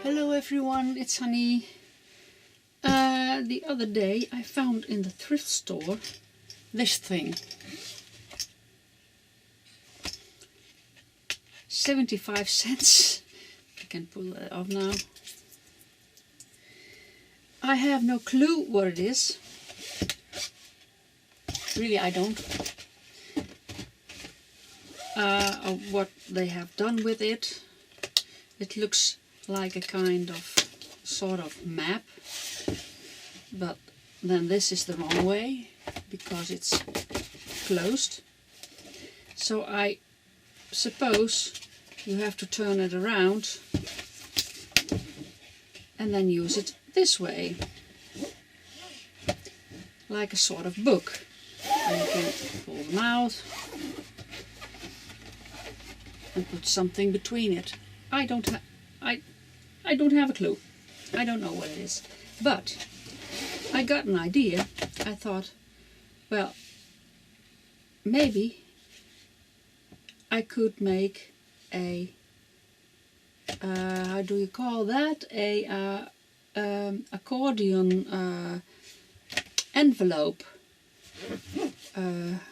Hello everyone, it's Hanny. The other day I found in the thrift store this thing. 75 cents. I can pull that off now. I have no clue what it is. Really, I don't. Of what they have done with it. It looks like a kind of sort of map, but then this is the wrong way because it's closed. So I suppose you have to turn it around and then use it this way, like a sort of book. And you can pull them out and put something between it. I don't have a clue. I don't know what it is. But I got an idea. I thought, well, maybe I could make a, how do you call that? A accordion envelope,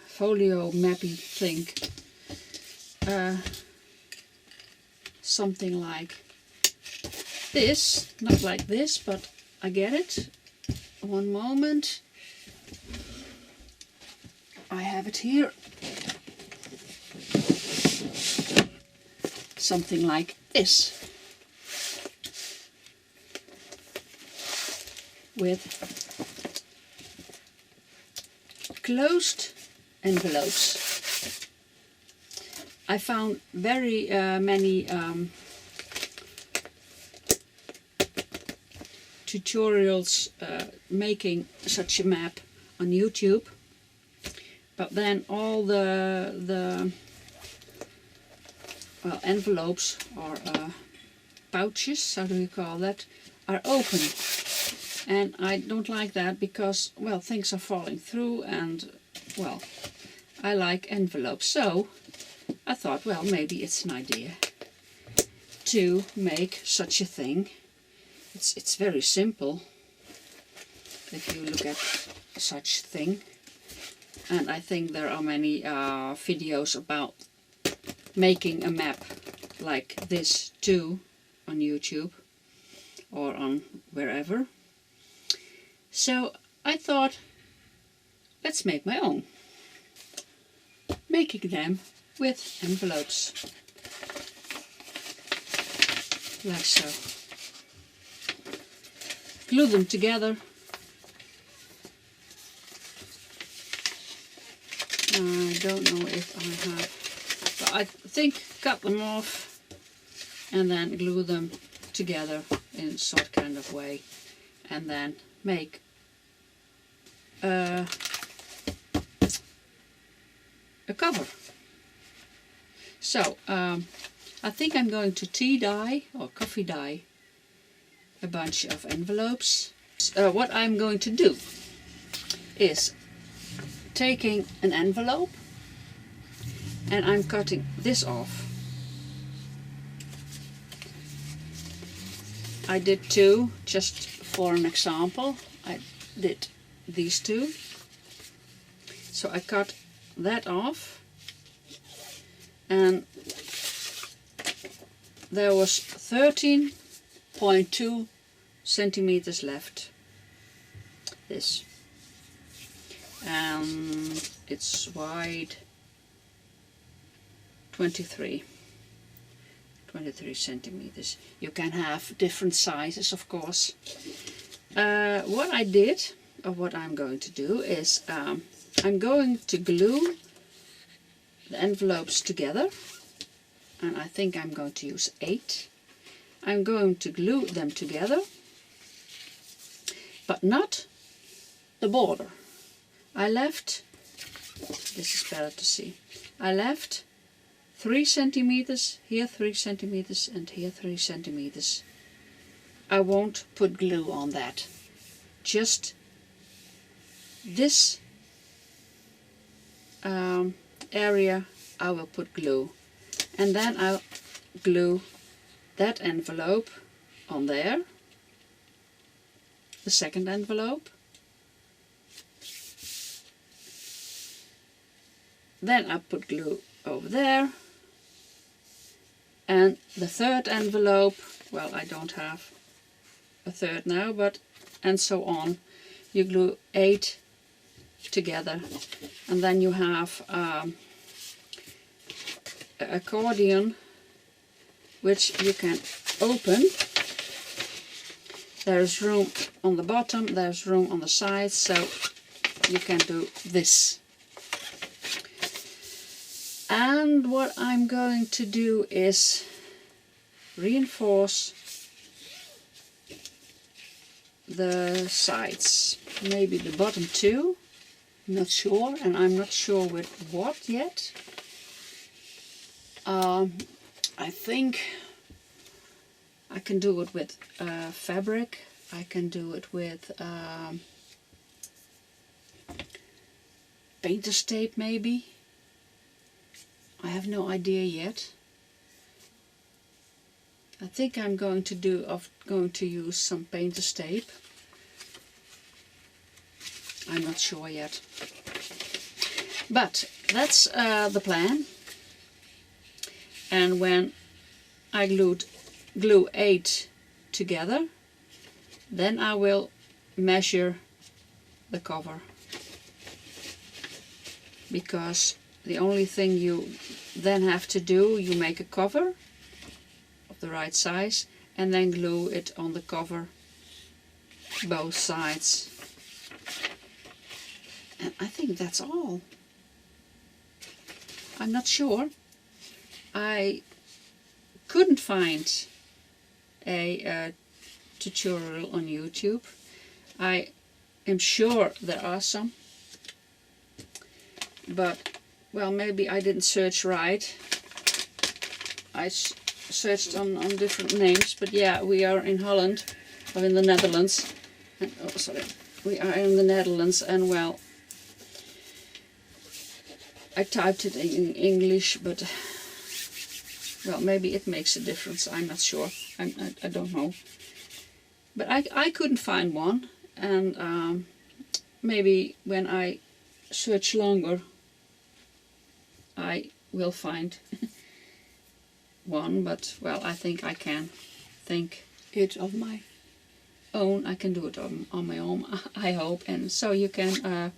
folio mappy thing. Something like this, not like this, but I get it. One moment. I have it here. Something like this. With closed envelopes. I found very many tutorials making such a map on YouTube, but then all the well, envelopes or pouches, how do you call that, are open, and I don't like that because, well, things are falling through, and well, I like envelopes. So I thought, well, maybe it's an idea to make such a thing. It's very simple if you look at such thing, and I think there are many videos about making a map like this too on YouTube or on wherever. So I thought, let's make my own, making them with envelopes, like so. Glue them together. I don't know if I have, but I think cut them off and then glue them together in sort kind of way, and then make a cover. So I think I'm going to tea dye or coffee dye a bunch of envelopes. What I'm going to do is taking an envelope and I'm cutting this off. I did two just for an example. I did these two. So I cut that off, and there was 13.2 centimeters left. This, and it's wide 23 centimeters. You can have different sizes, of course. What I did, or what I'm going to do, is I'm going to glue the envelopes together, and I think I'm going to use 8. I'm going to glue them together, but not the border. I left, this is better to see, I left 3 centimeters, here 3 centimeters, and here 3 centimeters. I won't put glue on that. Just this area I will put glue. And then I'll glue that envelope on there, the second envelope. Then I put glue over there, and the third envelope, well, I don't have a third now, but and so on. You glue 8 together, and then you have an accordion which you can open. There's room on the bottom, there's room on the sides, so you can do this. And what I'm going to do is reinforce the sides, maybe the bottom too, not sure, and I'm not sure with what yet. I think I can do it with fabric, I can do it with painter's tape maybe. I have no idea yet. I think I'm going to use some painter's tape. I'm not sure yet. But that's the plan. And when I glue 8 together, then I will measure the cover. Because the only thing you then have to do, you make a cover of the right size and then glue it on the cover, both sides. And I think that's all. I'm not sure. I couldn't find a tutorial on YouTube. I am sure there are some, but well, maybe I didn't search right. I searched on different names, but yeah, we are in Holland, or in the Netherlands. And, oh, sorry. We are in the Netherlands, and well, I typed it in English, but well, maybe it makes a difference. I'm not sure. I don't know. But I couldn't find one, and maybe when I search longer, I will find one, but well, I think I can think it of my own. I can do it on my own, I hope. And so you can,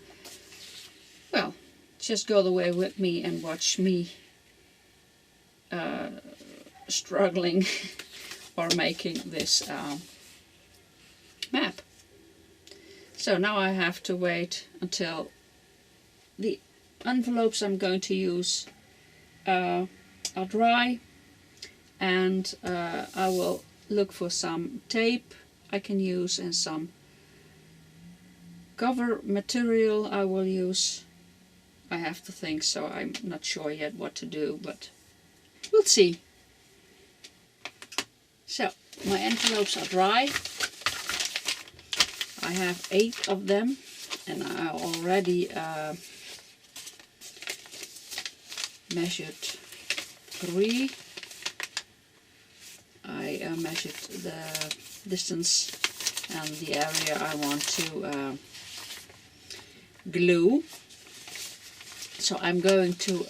well, just go the way with me and watch me struggling or making this map. So now I have to wait until the envelopes I'm going to use are dry, and I will look for some tape I can use and some cover material I will use. I have to think, so I'm not sure yet what to do, but we'll see. So my envelopes are dry. I have 8 of them, and I already measured 3. I measured the distance and the area I want to glue. So I'm going to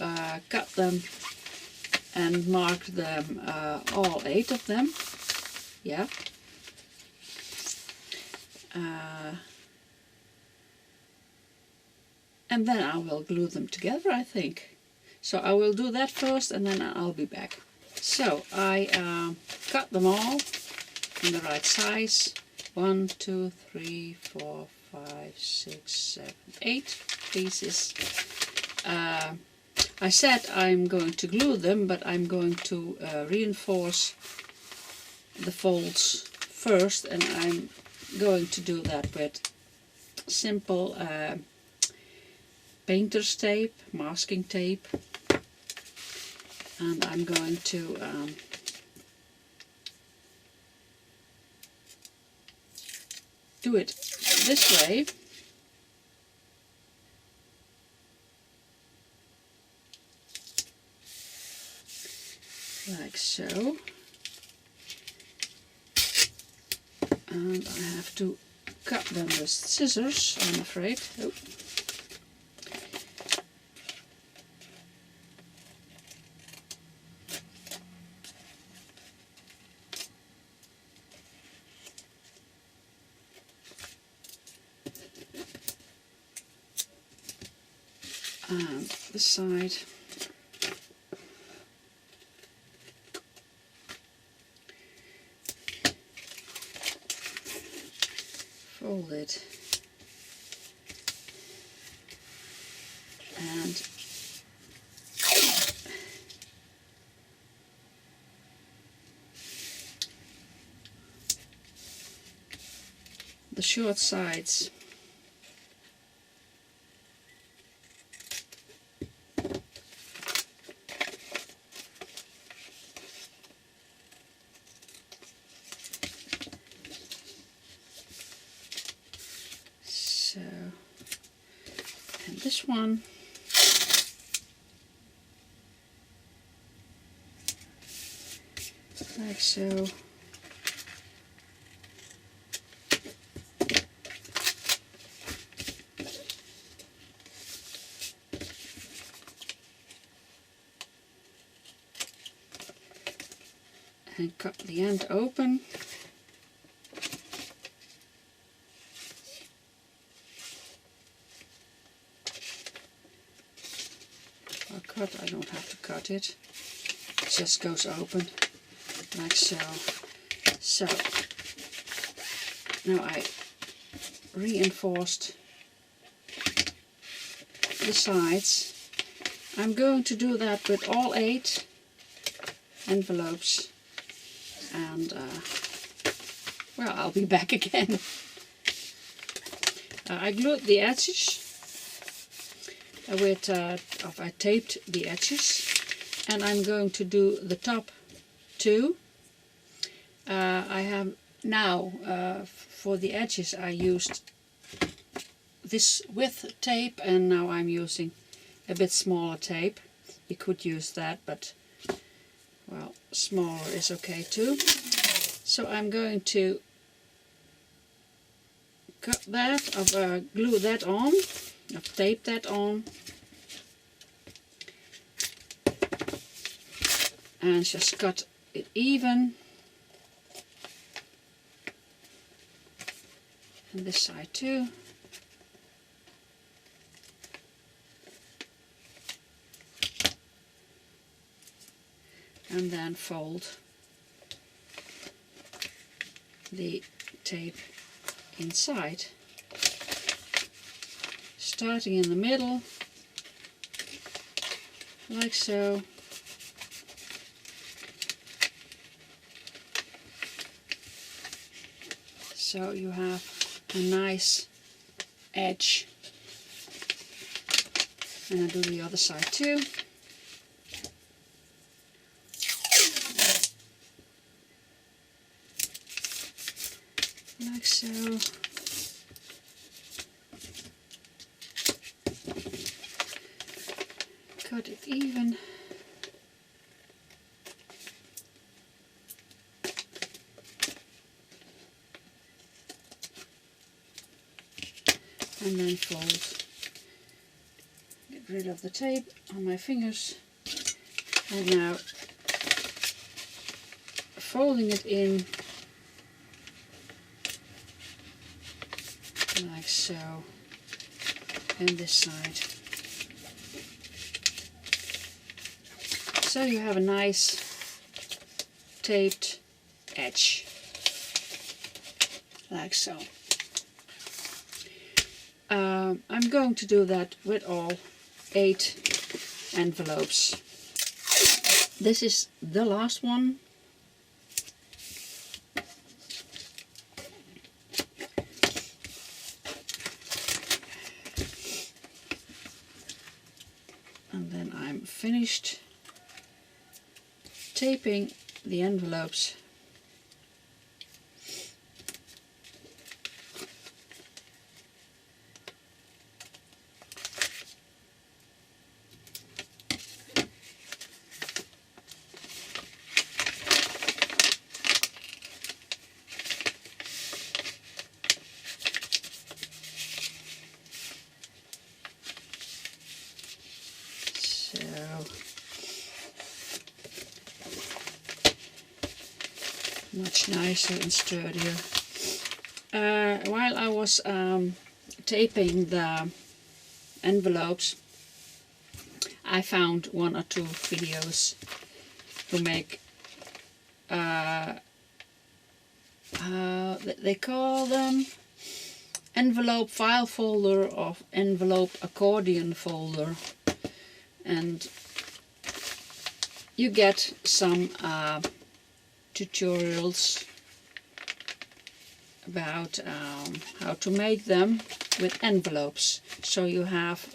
cut them and mark them, all 8 of them. Yeah. And then I will glue them together, I think. So I will do that first, and then I'll be back. So I cut them all in the right size. 1, 2, 3, 4, 5, 6, 7, 8 pieces. I said I'm going to glue them, but I'm going to reinforce the folds first, and I'm going to do that with simple painter's tape, masking tape, and I'm going to do it this way. like so. And I have to cut them with scissors, I'm afraid. Oh. And the side. Fold it. And the short sides. So, and this one. Like so. And cut the end open. Or cut, I don't have to cut it. It just goes open like so. So now I reinforced the sides. I'm going to do that with all 8 envelopes. And well, I'll be back again. I glued the edges with, I taped the edges, and I'm going to do the top 2. I have now, for the edges I used this width tape, and now I'm using a bit smaller tape. You could use that, but well, smaller is okay too. So I'm going to cut that, glue that on, tape that on, and just cut it even. And this side too. And then fold the tape inside, starting in the middle, like so. So you have a nice edge. And I do the other side too. Like so. Cut it even. And then fold. Get rid of the tape on my fingers. And now folding it in like so, and this side. So you have a nice taped edge, like so. I'm going to do that with all 8 envelopes. This is the last one. And then I'm finished taping the envelopes. much nicer and sturdier. While I was taping the envelopes, I found one or two videos who make they call them envelope file folder or envelope accordion folder, and you get some tutorials about how to make them with envelopes. So you have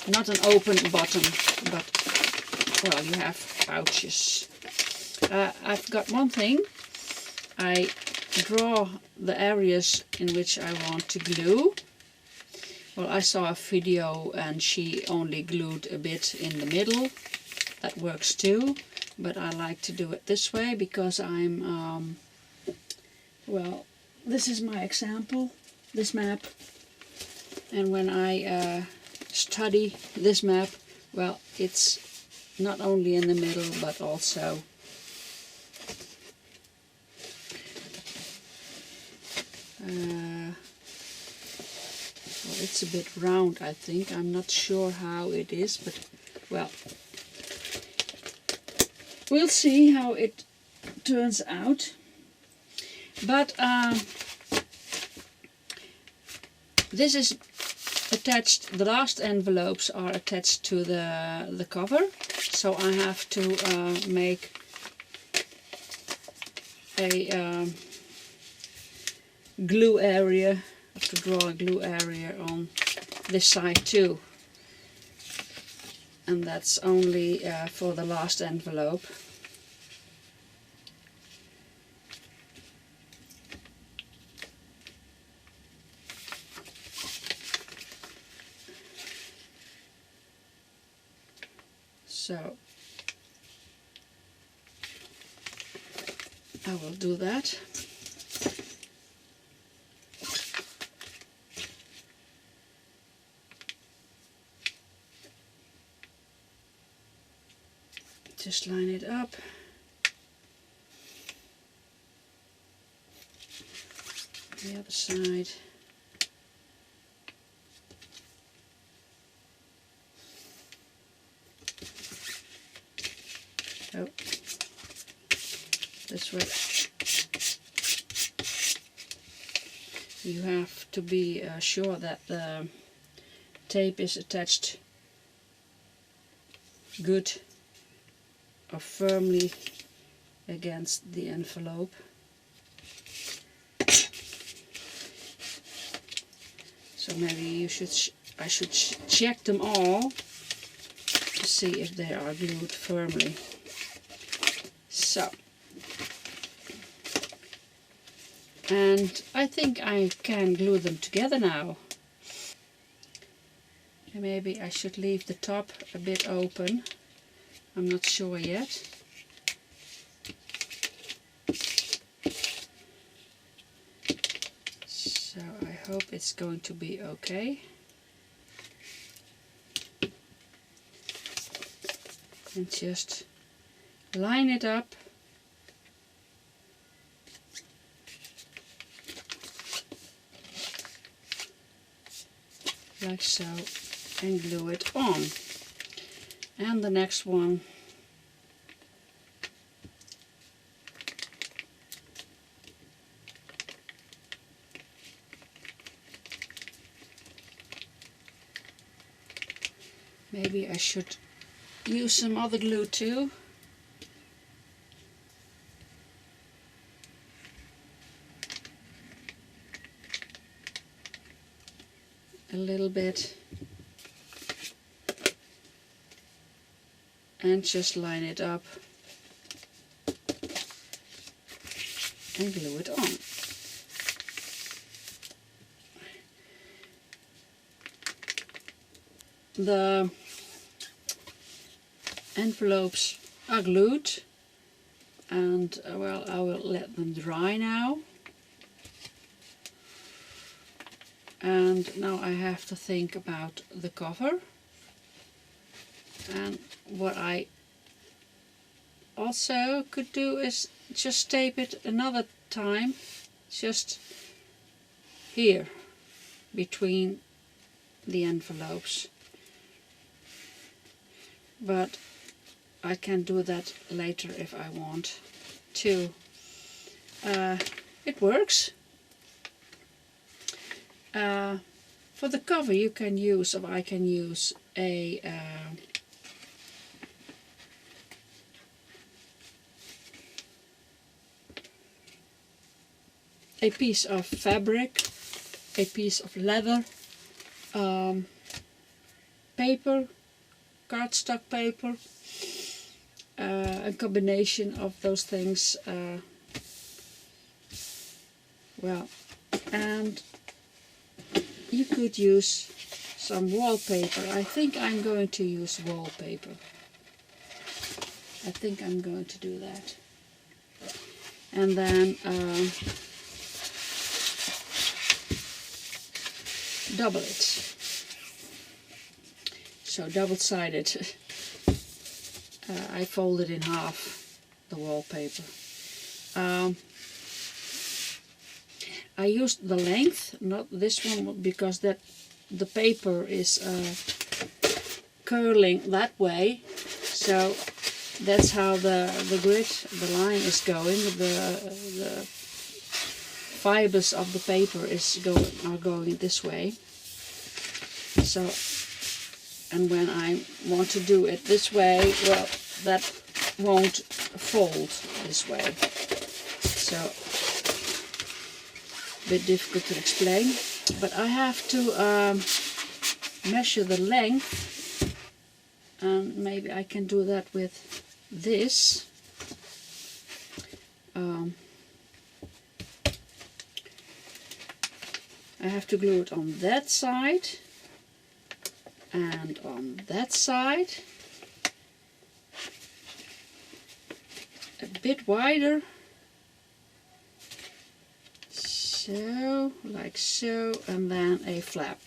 not an open bottom, but well, you have pouches. I've got one thing. I draw the areas in which I want to glue. Well, I saw a video and she only glued a bit in the middle. That works too, but I like to do it this way because I'm well, this is my example, this map, and when I study this map, well, it's not only in the middle but also well, it's a bit round, I think. I'm not sure how it is, but well, we'll see how it turns out. But this is attached, the last envelopes are attached to the cover, so I have to make a glue area. I have to draw a glue area on this side too, and that's only for the last envelope. So I will do that. Just line it up. The other side. Oh, this way. You have to be sure that the tape is attached good or firmly against the envelope. So maybe I should check them all to see if they are glued firmly. So, and I think I can glue them together now. Maybe I should leave the top a bit open. I'm not sure yet. So I hope it's going to be okay. And just line it up. Like so, and glue it on. And the next one maybe I should use some other glue too. A little bit. And just line it up and glue it on. The envelopes are glued, and well, I will let them dry now. And now I have to think about the cover. And what I also could do is just tape it another time, just here between the envelopes. But I can do that later if I want to. It works. For the cover you can use, or I can use a piece of fabric, a piece of leather, paper, cardstock paper, a combination of those things. Well, and you could use some wallpaper. I think I'm going to use wallpaper. I think I'm going to do that. And then double it. So double-sided. I fold it in half, the wallpaper. I used the length, not this one, because the paper is curling that way. So that's how the grid, the line is going. The fibers of the paper are going this way. So, and when I want to do it this way, well, that won't fold this way. So, a bit difficult to explain. But I have to measure the length, and maybe I can do that with this. I have to glue it on that side and on that side, a bit wider, so, like so, and then a flap.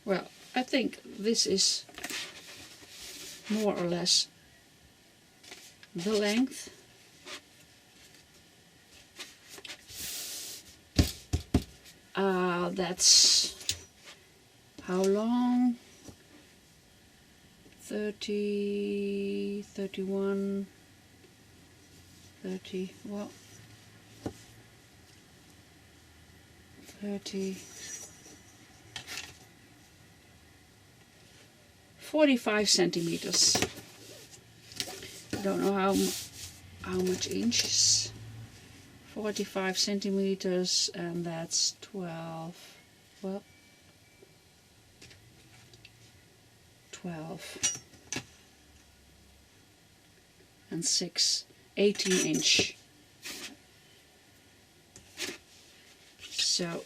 Well, I think this is more or less the length. That's how long? 30, 31, 30, well, 30, 45 centimeters. I don't know how much inches. 45 centimeters, and that's 12, well, 12 and 6, 18 inch. So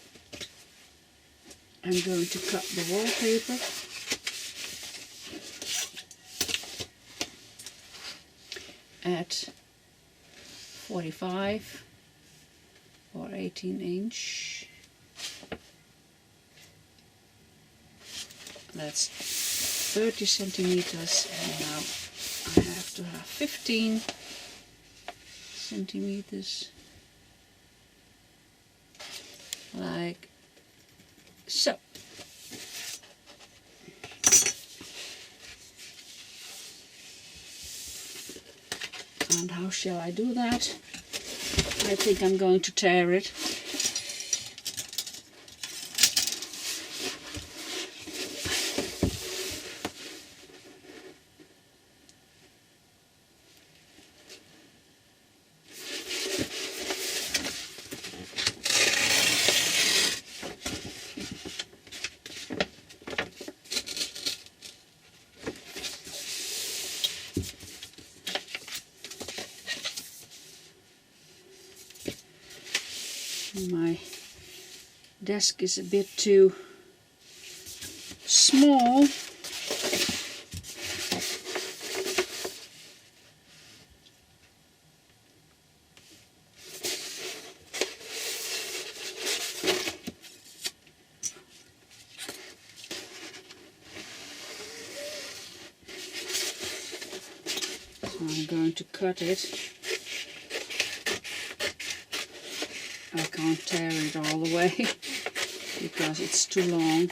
I'm going to cut the wallpaper. At 45 or 18 inch. That's 30 centimeters, and now I have to have 15 centimeters, like so. And how shall I do that? I think I'm going to tear it. My desk is a bit too small. I'm going to cut it. I can't tear it all the way because it's too long.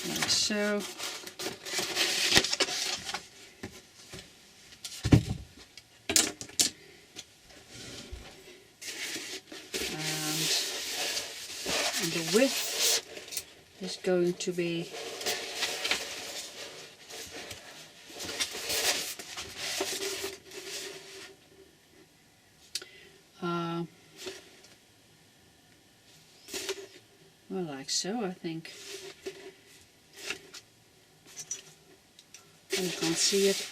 Like so. And the width is going to be well, like so, I think. You can't see it.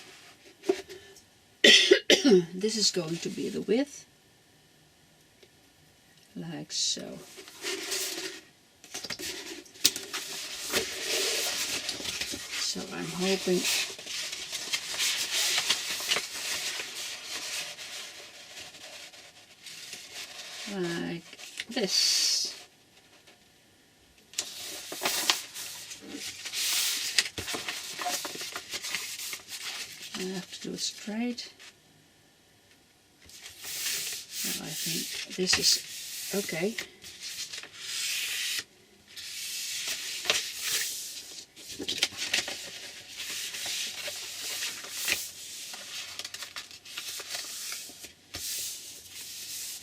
This is going to be the width, like so. So I'm hoping like this. I have to do it straight. Well, I think this is okay.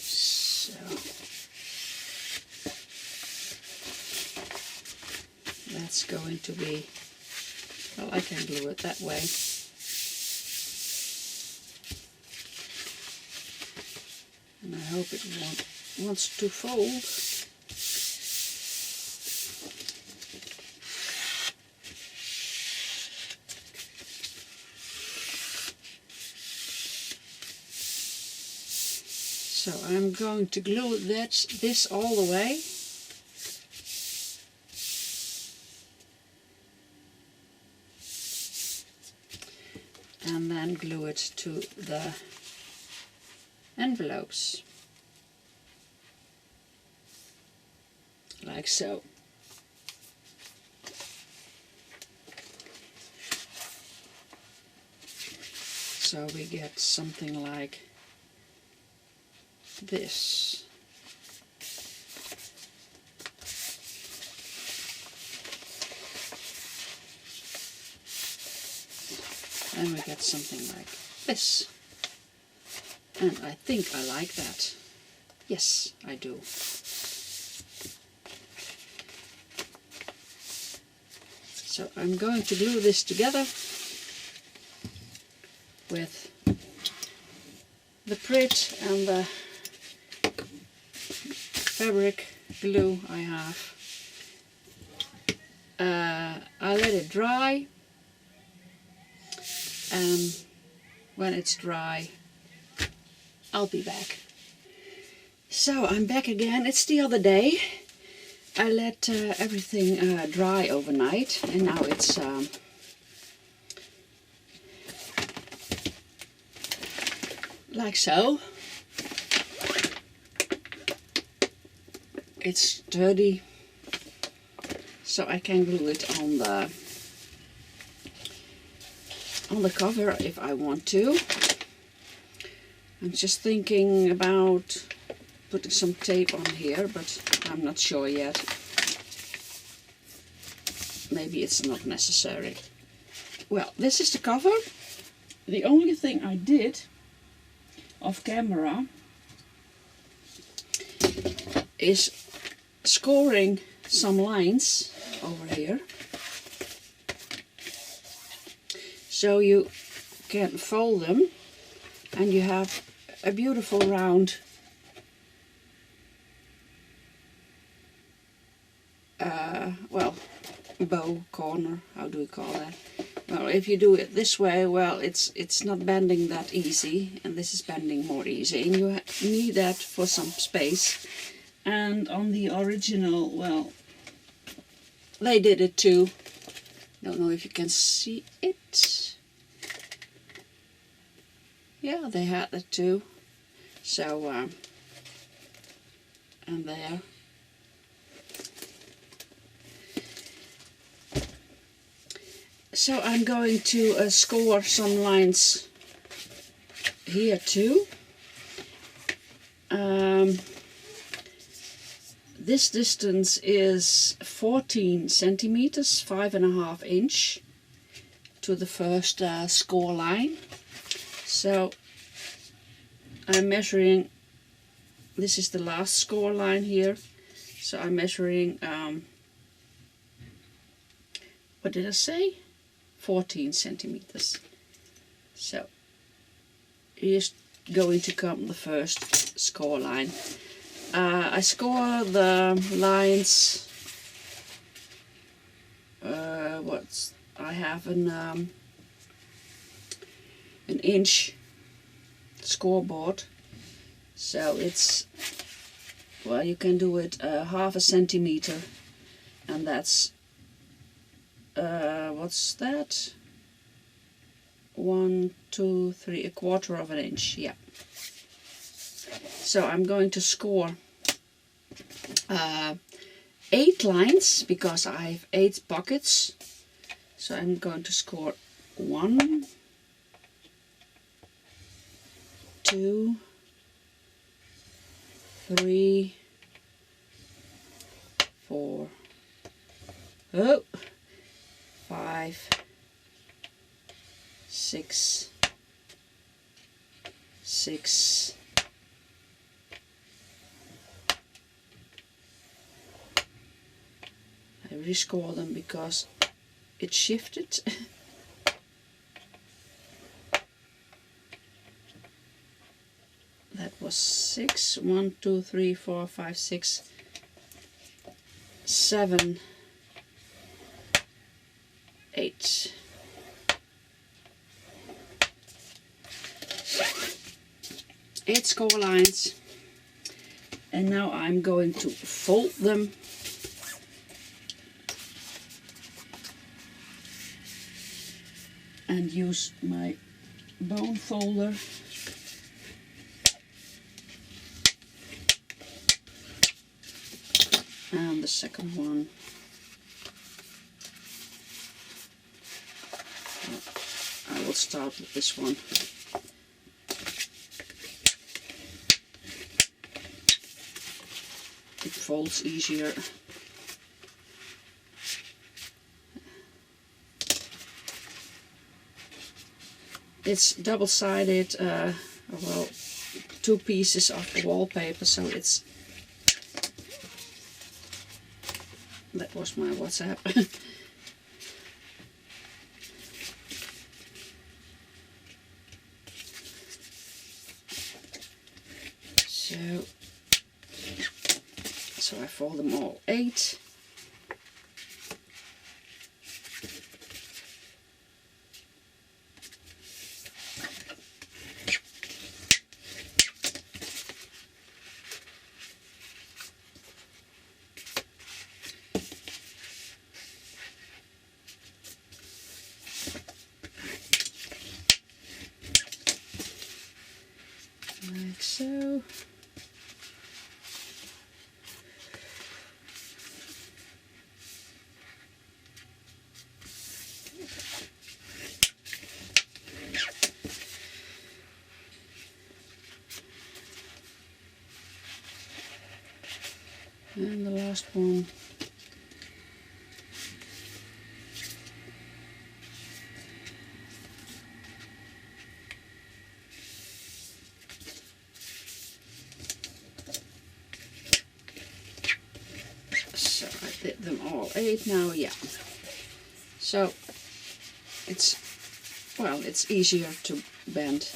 So that's going to be, well, I can glue it that way. And I hope it wants to fold. So I'm going to glue this all the way. And then glue it to the envelopes. Like so. So we get something like this. And we get something like this. And I think I like that. Yes, I do. So I'm going to glue this together with the Prit and the fabric glue I have. I let it dry, and when it's dry I'll be back. So I'm back again. It's the other day. I let everything dry overnight, and now it's like so. It's sturdy, so I can glue it on the cover if I want to. I'm just thinking about putting some tape on here, but I'm not sure yet. Maybe it's not necessary. Well, this is the cover. The only thing I did off camera is scoring some lines over here, so you can fold them and you have a beautiful round well, bow corner, how do we call that? Well, if you do it this way, well, it's not bending that easy, and this is bending more easy, and you need that for some space. And on the original, well, they did it too. Don't know if you can see it. Yeah, they had that too. So, and there. So I'm going to score some lines here too. This distance is 14 centimeters, 5.5 inch to the first score line. So I'm measuring, this is the last score line here, so I'm measuring, what did I say? 14 centimeters. So here's going to come the first score line. I score the lines, I have an inch scoreboard, so it's, well, you can do it 1/2 centimeter, and that's what's that, 1, 2, 3, 1/4 inch, yeah. So I'm going to score 8 lines because I have 8 pockets. So I'm going to score 1, 2, 3, 4, 5, 6, 6, 7. I rescore them because it shifted. That was 6. 1, 2, 3, 4, 5, 6, 7, 8. Eight score lines, and now I'm going to fold them and use my bone folder. And the second one, I will start with this one. It folds easier. It's double-sided, well, 2 pieces of wallpaper, so it's, that was my WhatsApp. So I fold them all 8. Like so. And the last one. So I did them all 8 now, yeah. So it's, well, it's easier to bend.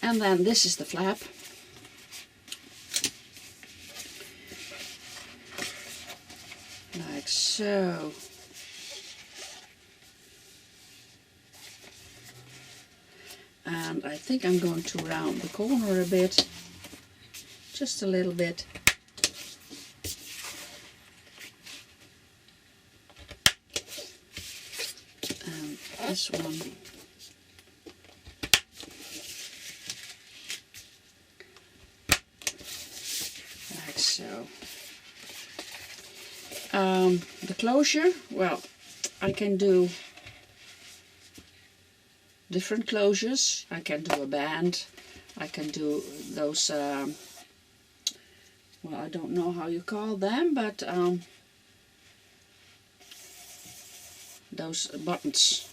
And then this is the flap. Like so. And I think I'm going to round the corner a bit, just a little bit. And this one. Like so. The closure, well, I can do different closures. I can do a band, I can do those, well, I don't know how you call them, but those buttons.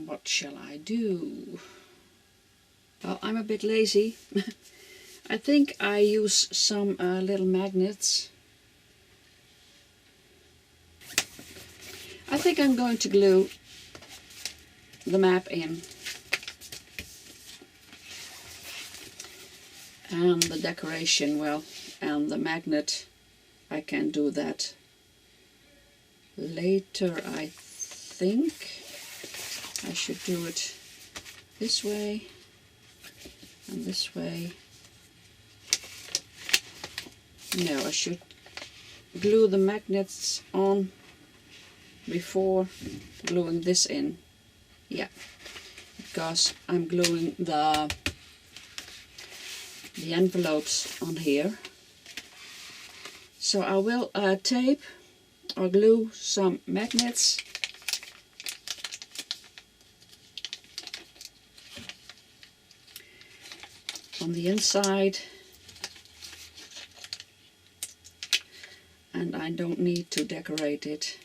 What shall I do? Well, I'm a bit lazy. I think I use some little magnets. I think I'm going to glue the map in. And the decoration, well, and the magnet, I can do that later, I think. I should do it this way and this way. No, I should glue the magnets on before gluing this in. Yeah, because I'm gluing the envelopes on here. So I will tape or glue some magnets on the inside, and I don't need to decorate it.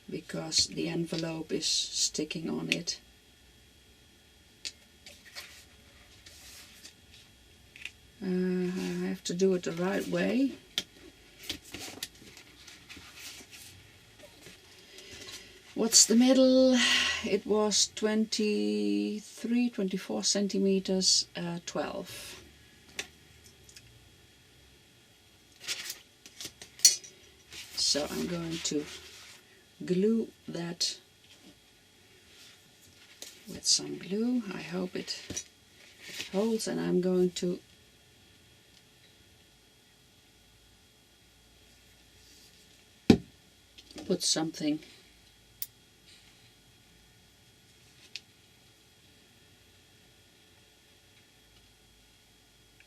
Because the envelope is sticking on it. I have to do it the right way. What's the middle? It was 24 centimeters, 12. So I'm going to glue that with some glue. I hope it holds, and I'm going to put something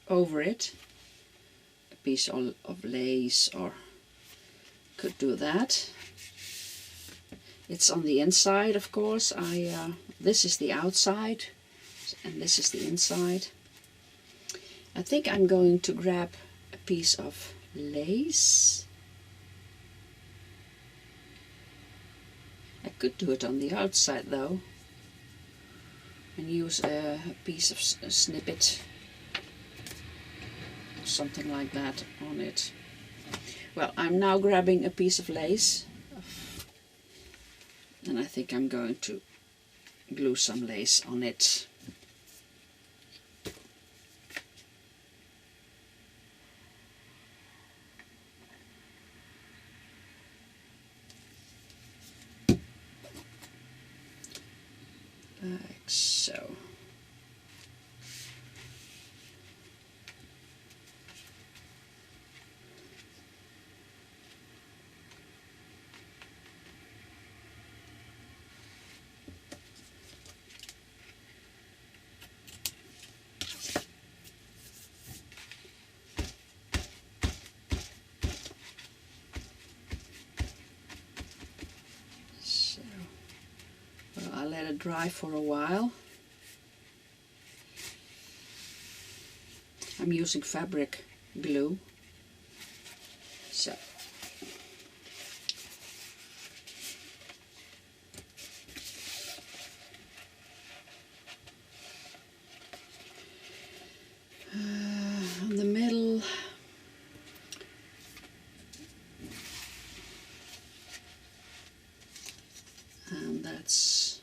over it, a piece of lace, or could do that. It's on the inside, of course. This is the outside and this is the inside. I think I'm going to grab a piece of lace. I could do it on the outside though, and use a piece of a snippet, something like that on it. Well, I'm now grabbing a piece of lace, and I think I'm going to glue some lace on it. Like so. I'll let it dry for a while. I'm using fabric glue. So in the middle, and that's,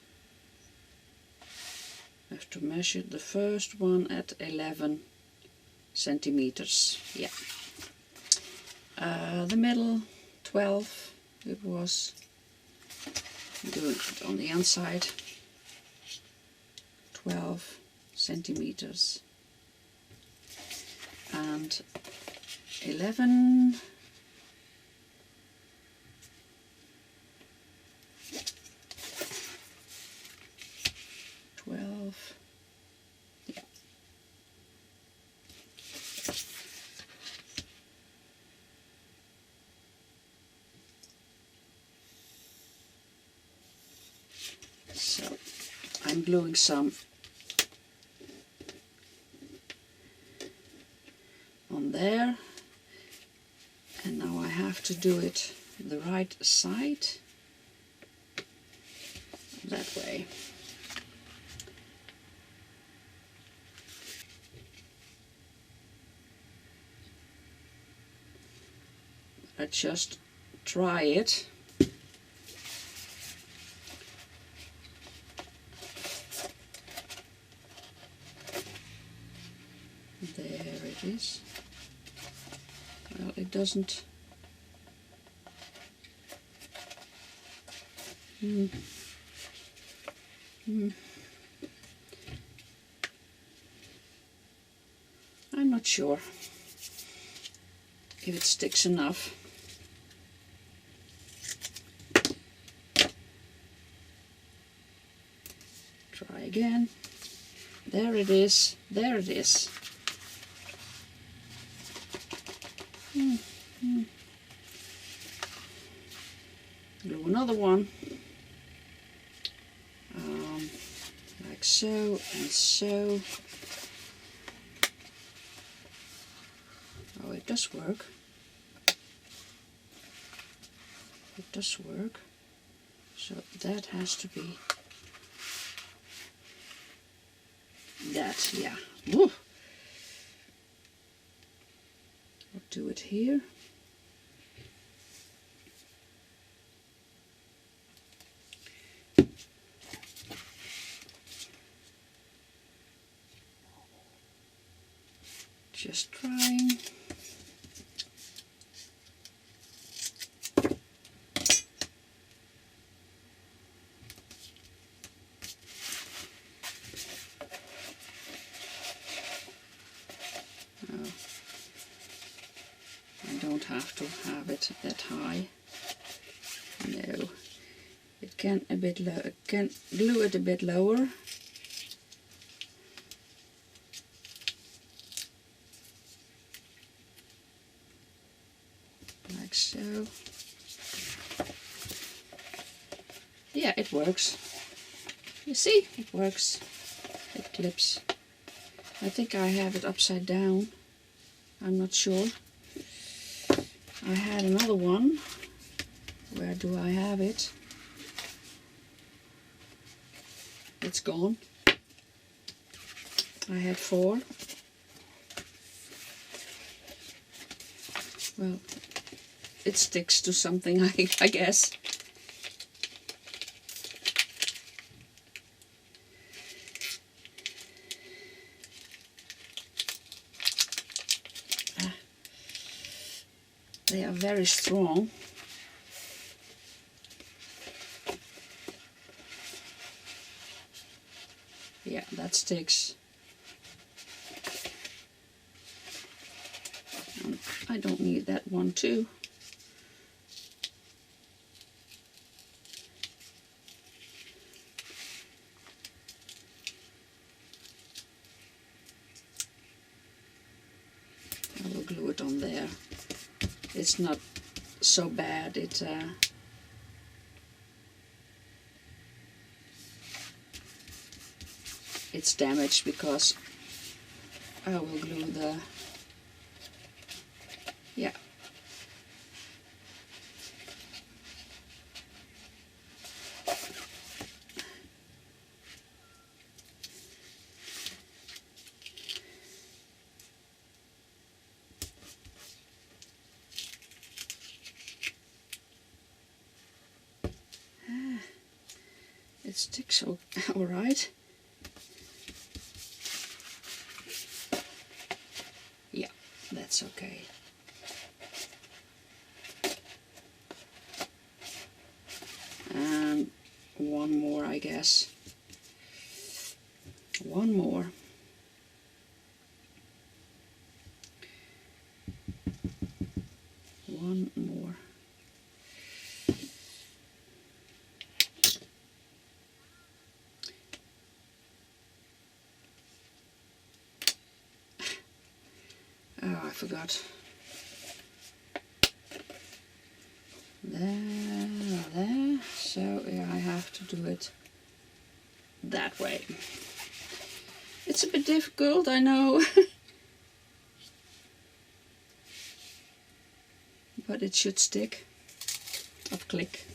I have to measure the first one at 11 centimeters. Yeah. The middle 12. It was doing it on the inside. 12 centimeters and 11. Yeah. I'm gluing some on there, and now I have to do it the right side, that way. Let's just try it. There it is. Well, it doesn't. I'm not sure if it sticks enough. Try again. There it is. There it is. Glue another one. Like so and so. Oh, it does work. It does work. So that has to be that, yeah. Woo. I'll do it here. Just trying. Oh, I don't have to have it that high. No, it can a bit low. Can glue it a bit lower. Like so. Yeah, it works. You see, it works. It clips. I think I have it upside down. I'm not sure. I had another one. Where do I have it? It's gone. I had 4. Well, it sticks to something, I guess. They are very strong. Yeah, that sticks. I don't need that one too. I will glue it on there. It's not so bad. It's damaged because I will glue the, yeah. It sticks all right. Yeah, that's okay. And one more, I guess. One more. One more. Oh, I forgot. There. So yeah, I have to do it that way. It's a bit difficult, I know, but it should stick. Of click.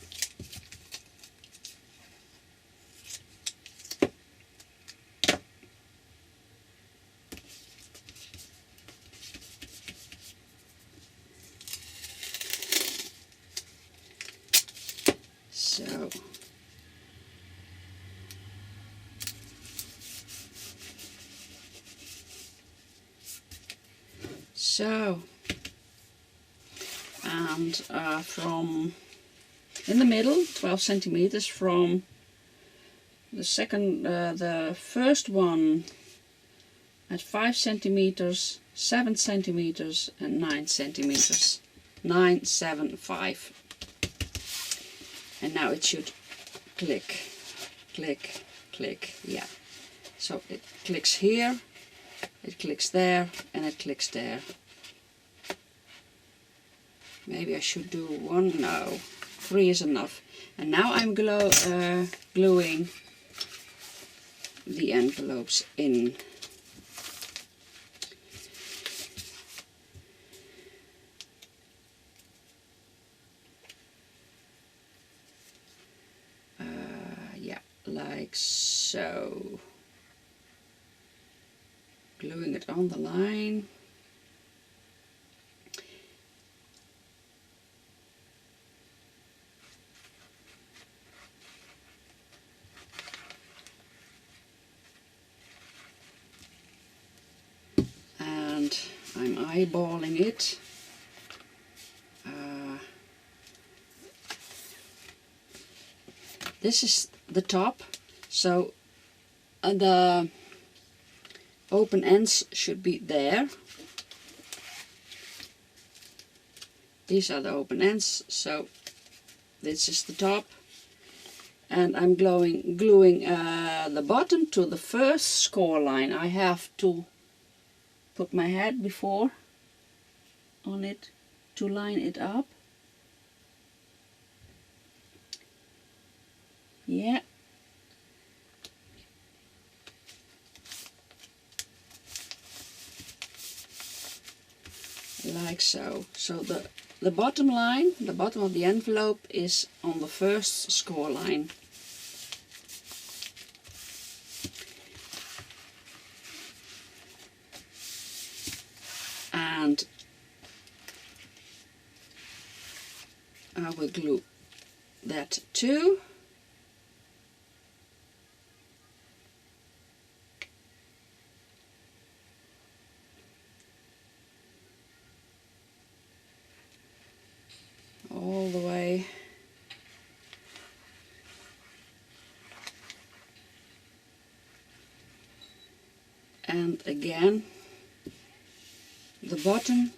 So, and from in the middle, 12 centimeters from the first one at 5 centimeters, 7 centimeters, and 9 centimeters. 9, 7, 5. And now it should click, click, click. Yeah. So it clicks here, it clicks there, and it clicks there. Maybe I should do 1, no, 3 is enough. And now I'm gluing the envelopes in. Yeah, like so. Gluing it on the line. And I'm eyeballing it. This is the top, so the open ends should be there. These are the open ends, so this is the top. And I'm gluing the bottom to the first score line. I have to put my head before on it to line it up. Yeah. Like so. So the bottom line, the bottom of the envelope is on the first score line. And I will glue that too. All the way. And again, the bottom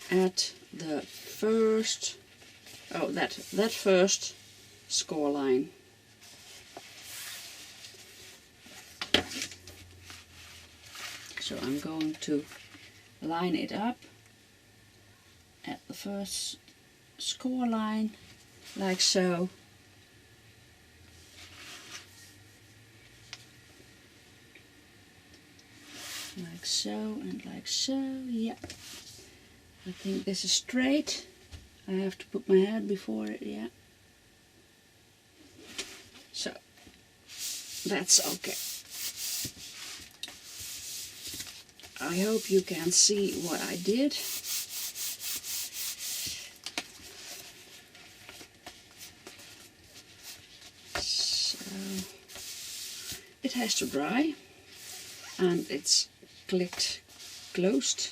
at the first, that first score line. So I'm going to line it up at the first score line, like so. Like so and like so, yeah. I think this is straight. I have to put my head before it, yeah. So, that's okay. I hope you can see what I did. It has to dry, and it's clicked closed.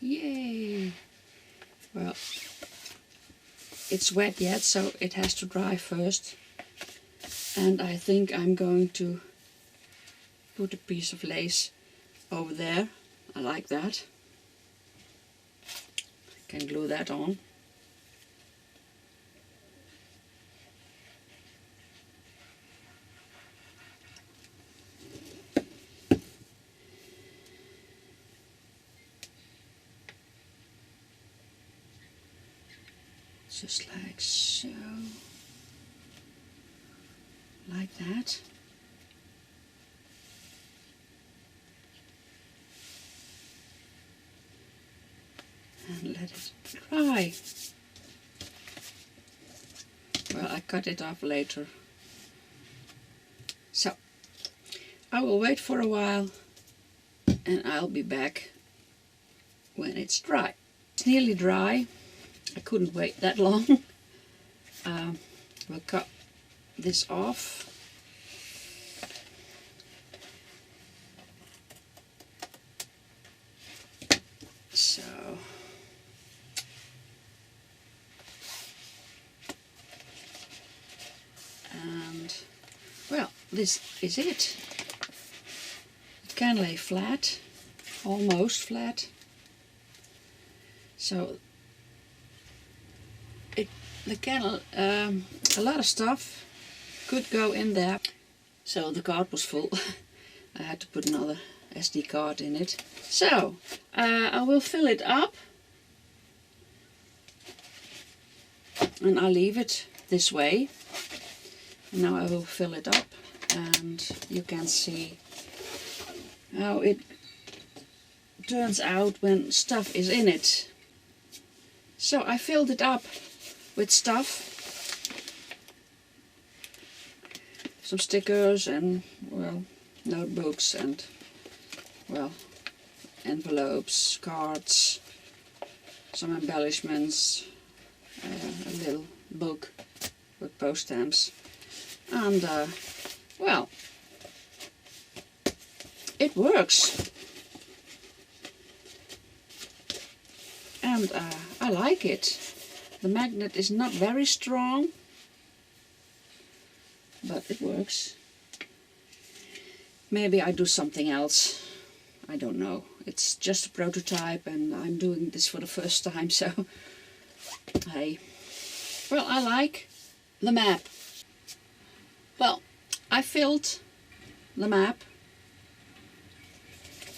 Yay! Well, it's wet yet, so it has to dry first. And I think I'm going to put a piece of lace over there. I like that. Can glue that on. Just like so. Like that. And let it dry. Well, I cut it off later. So, I will wait for a while and I'll be back when it's dry. It's nearly dry. I couldn't wait that long. We'll cut this off. So, and well, this is it. It can lay flat, almost flat. So the can, a lot of stuff could go in there. So the card was full. I had to put another SD card in it. So I will fill it up and I'll leave it this way. Now I will fill it up and you can see how it turns out when stuff is in it. So I filled it up with stuff, some stickers and, well, notebooks and, well, envelopes, cards, some embellishments, a little book with post stamps, and well, it works, and I like it. The magnet is not very strong, but it works. Maybe I do something else. I don't know. It's just a prototype and I'm doing this for the first time, so hey. Well, I like the map. Well, I filled the map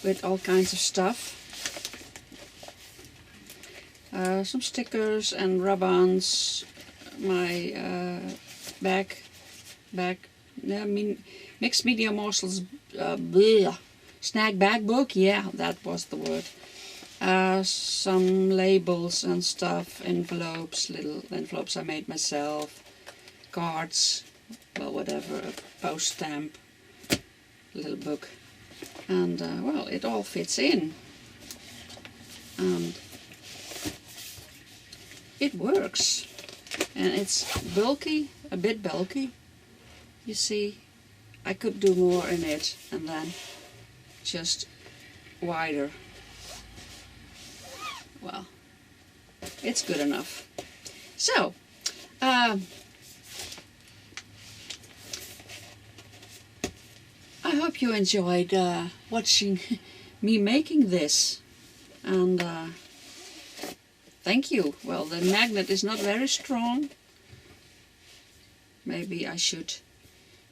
with all kinds of stuff. Some stickers and rub-ons, my mixed media morsels snack bag book, yeah, that was the word. Some labels and stuff, envelopes, little envelopes I made myself, cards, well, whatever, a post stamp, little book, and well, it all fits in, and it works, and it's bulky, a bit bulky. You see, I could do more in it and then just wider. Well, it's good enough. So, I hope you enjoyed watching me making this, and thank you. Well, the magnet is not very strong. Maybe I should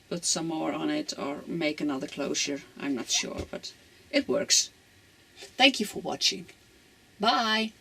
put some more on it or make another closure. I'm not sure, but it works. Thank you for watching. Bye!